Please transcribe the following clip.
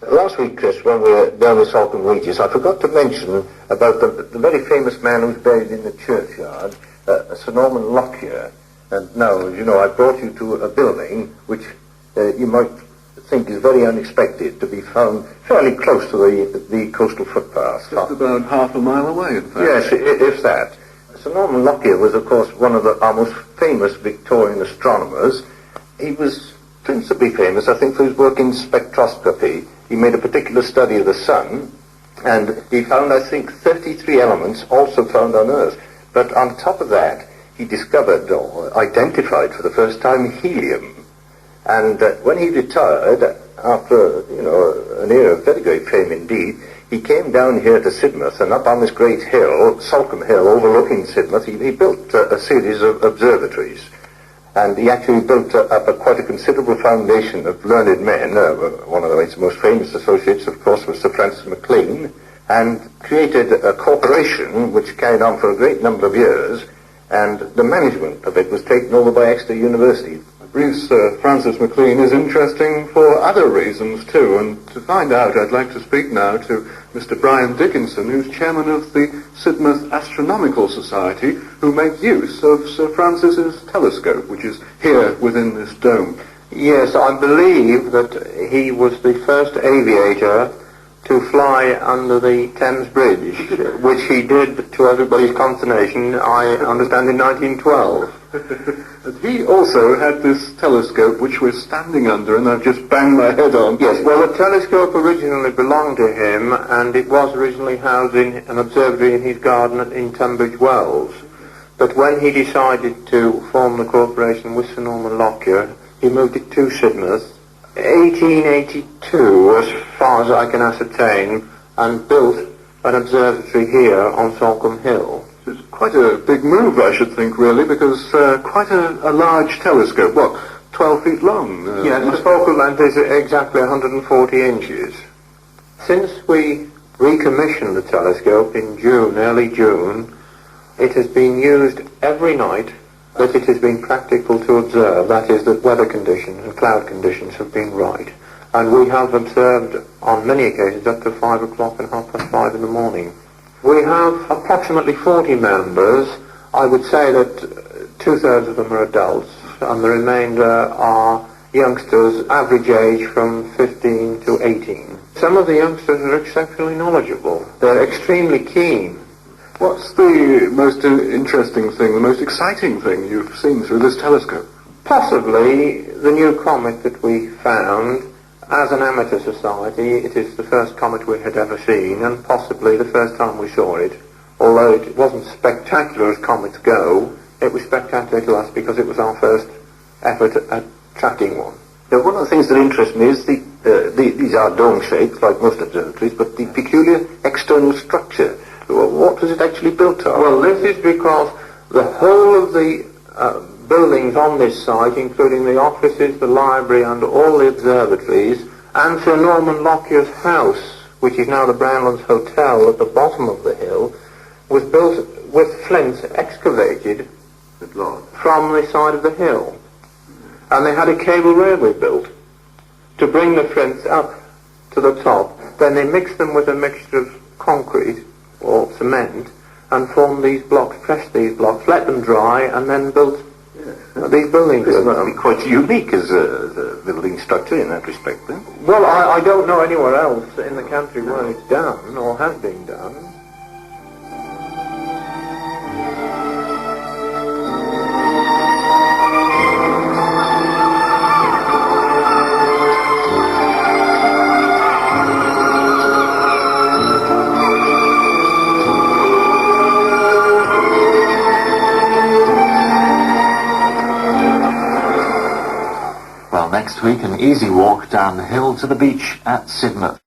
Last week, Chris, when we were down the Salcombe Regis, I forgot to mention about the very famous man who's buried in the churchyard, Sir Norman Lockyer. And now, as you know, I brought you to a building which you might think is very unexpected to be found fairly close to the coastal footpath. Just about half a mile away, in fact. Yes, if that. Sir Norman Lockyer was, of course, one of our most famous Victorian astronomers. He was principally famous, I think, for his work in spectroscopy. He made a particular study of the sun, and he found, I think, 33 elements also found on Earth. But on top of that, he discovered or identified for the first time helium. And when he retired, after, an era of very great fame indeed, he came down here to Sidmouth, and up on this great hill, Salcombe Hill, overlooking Sidmouth, he built a series of observatories. And he actually built up quite a considerable foundation of learned men. One of his most famous associates, of course, was Sir Francis McLean, and created a corporation which carried on for a great number of years, and the management of it was taken over by Exeter University. Bruce Francis McLean is interesting for other reasons too, and to find out I'd like to speak now to Mr. Brian Dickinson, who's chairman of the Sidmouth Astronomical Society, who makes use of Sir Francis's telescope, which is here within this dome. Yes, I believe that he was the first aviator to fly under the Thames Bridge, which he did, to everybody's consternation, I understand, in 1912. And he also had this telescope which we're standing under, and I've just banged my head on. Yes, well, the telescope originally belonged to him, and it was originally housed in an observatory in his garden in Tunbridge Wells. But when he decided to form the corporation with Sir Norman Lockyer, he moved it to Sidmouth, 1882, as far as I can ascertain, and built an observatory here on Salcombe Hill. It's quite a big move, I should think, really, because quite a large telescope. What, 12 feet long? Yes, the focal length is exactly 140 inches. Since we recommissioned the telescope in June, early June, it has been used every night that it has been practical to observe, that is, that weather conditions and cloud conditions have been right. And we have observed on many occasions up to 5 o'clock and 5:30 in the morning. We have approximately 40 members. I would say that two-thirds of them are adults, and the remainder are youngsters, average age from 15 to 18. Some of the youngsters are exceptionally knowledgeable. They're extremely keen. What's the most interesting thing, the most exciting thing you've seen through this telescope? Possibly the new comet that we found. As an amateur society, it is the first comet we had ever seen, and possibly the first time we saw it. Although it wasn't spectacular as comets go, it was spectacular to us because it was our first effort at tracking one. Now, one of the things that interests me is these are dome-shaped, like most observatories, but the peculiar external structure. What was it actually built on? Well, this is because the whole of the buildings on this site, including the offices, the library, and all the observatories, and Sir Norman Lockyer's house, which is now the Brownlands Hotel at the bottom of the hill, was built with flints excavated from the side of the hill. And they had a cable railway built to bring the flints up to the top. Then they mixed them with a mixture of concrete or cement and formed these blocks, pressed these blocks, let them dry, and then built these buildings. This must be quite unique as a building structure in that respect, then. Well, I don't know anywhere else in the country where it's done or has been done. Next week, an easy walk down the hill to the beach at Sidmouth.